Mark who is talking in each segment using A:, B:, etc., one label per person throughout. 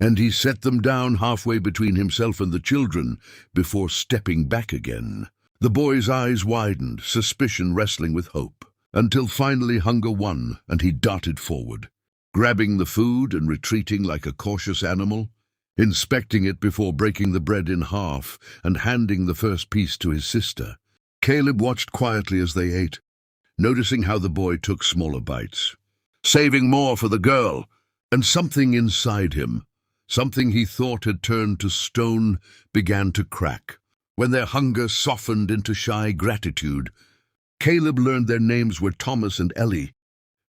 A: and he set them down halfway between himself and the children before stepping back again. The boy's eyes widened, suspicion wrestling with hope, until finally hunger won and he darted forward, grabbing the food and retreating like a cautious animal, inspecting it before breaking the bread in half and handing the first piece to his sister. Caleb watched quietly as they ate, noticing how the boy took smaller bites, saving more for the girl, and something inside him, something he thought had turned to stone, began to crack. When their hunger softened into shy gratitude, Caleb learned their names were Thomas and Ellie,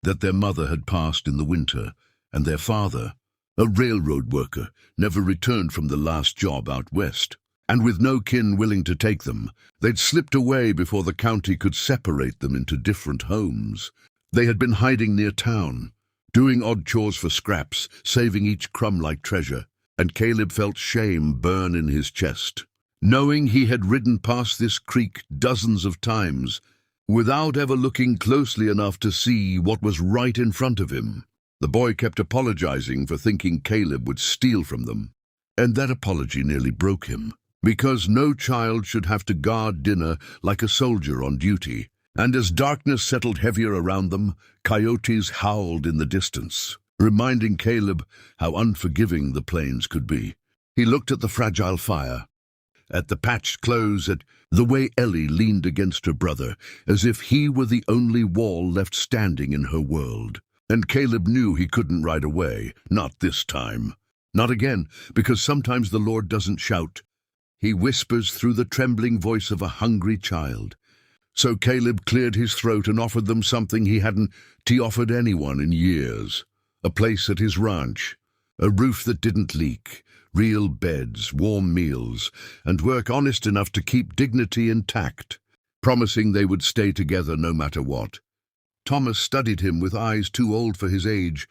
A: that their mother had passed in the winter, and their father, a railroad worker, never returned from the last job out west. And with no kin willing to take them, they'd slipped away before the county could separate them into different homes. They had been hiding near town, doing odd chores for scraps, saving each crumb like treasure, and Caleb felt shame burn in his chest, knowing he had ridden past this creek dozens of times without ever looking closely enough to see what was right in front of him. The boy kept apologizing for thinking Caleb would steal from them, and that apology nearly broke him, because no child should have to guard dinner like a soldier on duty. And as darkness settled heavier around them, coyotes howled in the distance, reminding Caleb how unforgiving the plains could be. He looked at the fragile fire, at the patched clothes, at the way Ellie leaned against her brother, as if he were the only wall left standing in her world. And Caleb knew he couldn't ride away, not this time. Not again, because sometimes the Lord doesn't shout. He whispers through the trembling voice of a hungry child. So Caleb cleared his throat and offered them something he hadn't offered anyone in years. A place at his ranch, a roof that didn't leak, real beds, warm meals, and work honest enough to keep dignity intact, promising they would stay together no matter what. Thomas studied him with eyes too old for his age,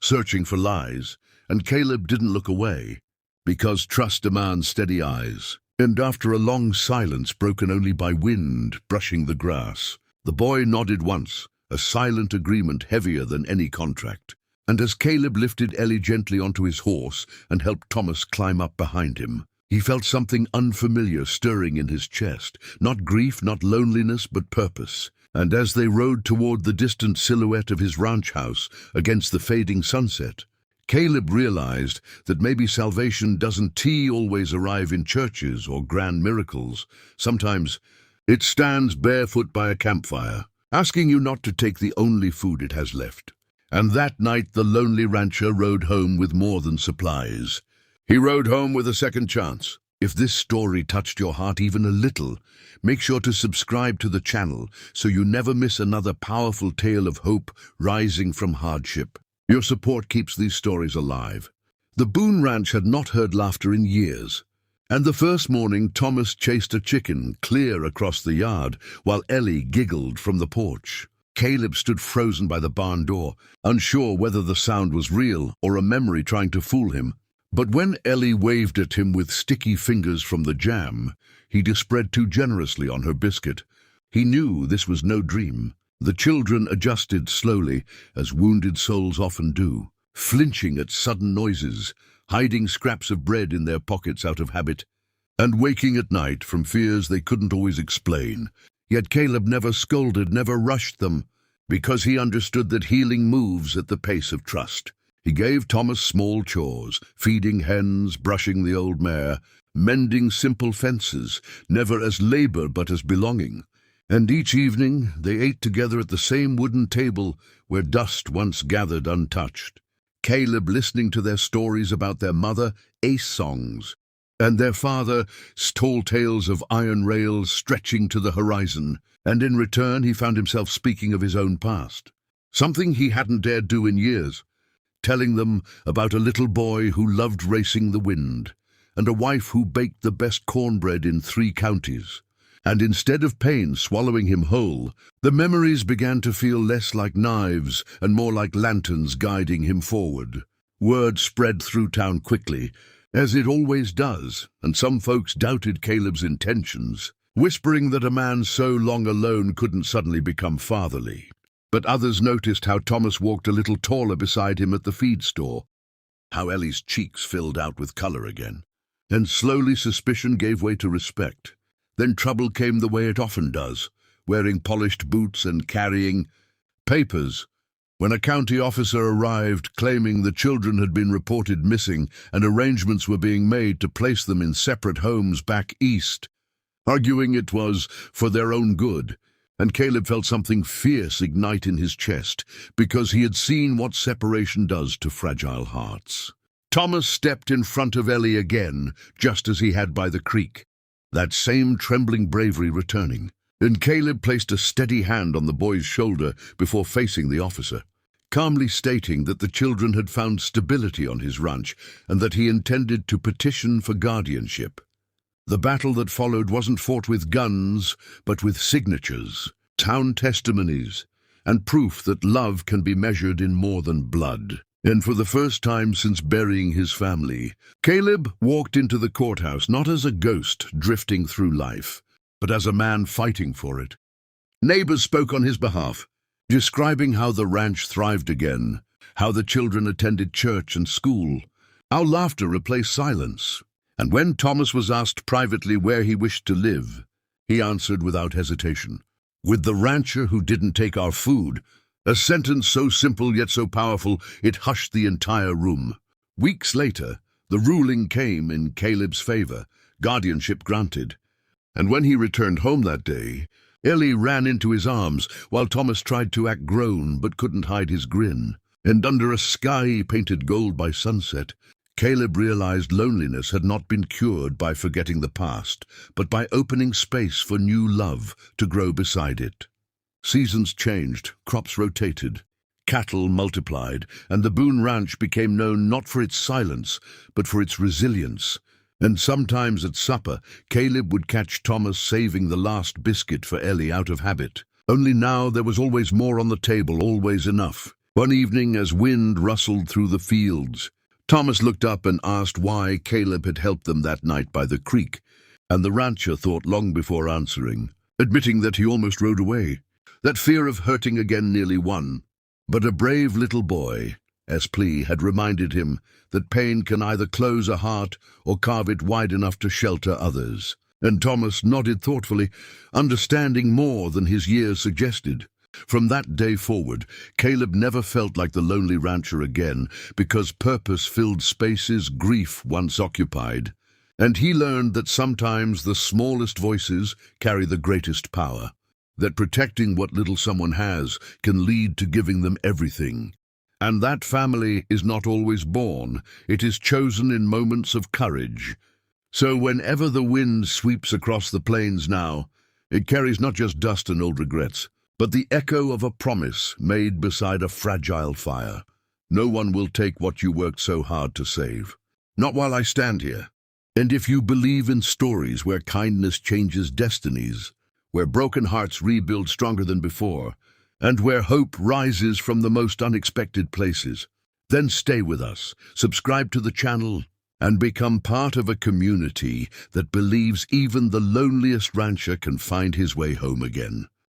A: searching for lies, and Caleb didn't look away, because trust demands steady eyes. And after a long silence broken only by wind brushing the grass, the boy nodded once, a silent agreement heavier than any contract. And as Caleb lifted Ellie gently onto his horse and helped Thomas climb up behind him, he felt something unfamiliar stirring in his chest, not grief, not loneliness, but purpose. And as they rode toward the distant silhouette of his ranch house against the fading sunset, Caleb realized that maybe salvation doesn't always arrive in churches or grand miracles. Sometimes it stands barefoot by a campfire, asking you not to take the only food it has left. And that night the lonely rancher rode home with more than supplies. He rode home with a second chance. If this story touched your heart even a little, make sure to subscribe to the channel so you never miss another powerful tale of hope rising from hardship. Your support keeps these stories alive. The Boone Ranch had not heard laughter in years, and the first morning Thomas chased a chicken clear across the yard while Ellie giggled from the porch. Caleb stood frozen by the barn door, unsure whether the sound was real or a memory trying to fool him. But when Ellie waved at him with sticky fingers from the jam he'd spread too generously on her biscuit, he knew this was no dream. The children adjusted slowly, as wounded souls often do, flinching at sudden noises, hiding scraps of bread in their pockets out of habit, and waking at night from fears they couldn't always explain. Yet Caleb never scolded, never rushed them, because he understood that healing moves at the pace of trust. He gave Thomas small chores, feeding hens, brushing the old mare, mending simple fences, never as labor but as belonging. And each evening they ate together at the same wooden table where dust once gathered untouched. Caleb listening to their stories about their mother, ace songs, and their father, tall tales of iron rails stretching to the horizon, and in return he found himself speaking of his own past, something he hadn't dared do in years, telling them about a little boy who loved racing the wind, and a wife who baked the best cornbread in 3 counties. And instead of pain swallowing him whole, the memories began to feel less like knives and more like lanterns guiding him forward. Word spread through town quickly, as it always does, and some folks doubted Caleb's intentions, whispering that a man so long alone couldn't suddenly become fatherly. But others noticed how Thomas walked a little taller beside him at the feed store, how Ellie's cheeks filled out with color again. And slowly suspicion gave way to respect. Then trouble came the way it often does, wearing polished boots and carrying papers. When a county officer arrived claiming the children had been reported missing and arrangements were being made to place them in separate homes back east, arguing it was for their own good, and Caleb felt something fierce ignite in his chest because he had seen what separation does to fragile hearts. Thomas stepped in front of Ellie again, just as he had by the creek, that same trembling bravery returning. And Caleb placed a steady hand on the boy's shoulder before facing the officer, calmly stating that the children had found stability on his ranch and that he intended to petition for guardianship. The battle that followed wasn't fought with guns, but with signatures, town testimonies, and proof that love can be measured in more than blood. And for the first time since burying his family, Caleb walked into the courthouse not as a ghost drifting through life, but as a man fighting for it. Neighbors spoke on his behalf, describing how the ranch thrived again, how the children attended church and school, how laughter replaced silence. And when Thomas was asked privately where he wished to live, he answered without hesitation, "With the rancher who didn't take our food," a sentence so simple yet so powerful it hushed the entire room. Weeks later, the ruling came in Caleb's favor, guardianship granted. And when he returned home that day, Ellie ran into his arms while Thomas tried to act grown but couldn't hide his grin. And under a sky painted gold by sunset, Caleb realized loneliness had not been cured by forgetting the past, but by opening space for new love to grow beside it. Seasons changed, crops rotated, cattle multiplied, and the Boone Ranch became known not for its silence, but for its resilience. And sometimes at supper, Caleb would catch Thomas saving the last biscuit for Ellie out of habit. Only now there was always more on the table, always enough. One evening, as wind rustled through the fields, Thomas looked up and asked why Caleb had helped them that night by the creek, and the rancher thought long before answering, admitting that he almost rode away. That fear of hurting again nearly won. But a brave little boy, plea, had reminded him that pain can either close a heart or carve it wide enough to shelter others. And Thomas nodded thoughtfully, understanding more than his years suggested. From that day forward, Caleb never felt like the lonely rancher again, because purpose filled spaces grief once occupied. And he learned that sometimes the smallest voices carry the greatest power, that protecting what little someone has can lead to giving them everything. And that family is not always born, it is chosen in moments of courage. So whenever the wind sweeps across the plains now, it carries not just dust and old regrets, but the echo of a promise made beside a fragile fire. No one will take what you worked so hard to save. Not while I stand here. And if you believe in stories where kindness changes destinies, where broken hearts rebuild stronger than before, and where hope rises from the most unexpected places, then stay with us, subscribe to the channel, and become part of a community that believes even the loneliest rancher can find his way home again.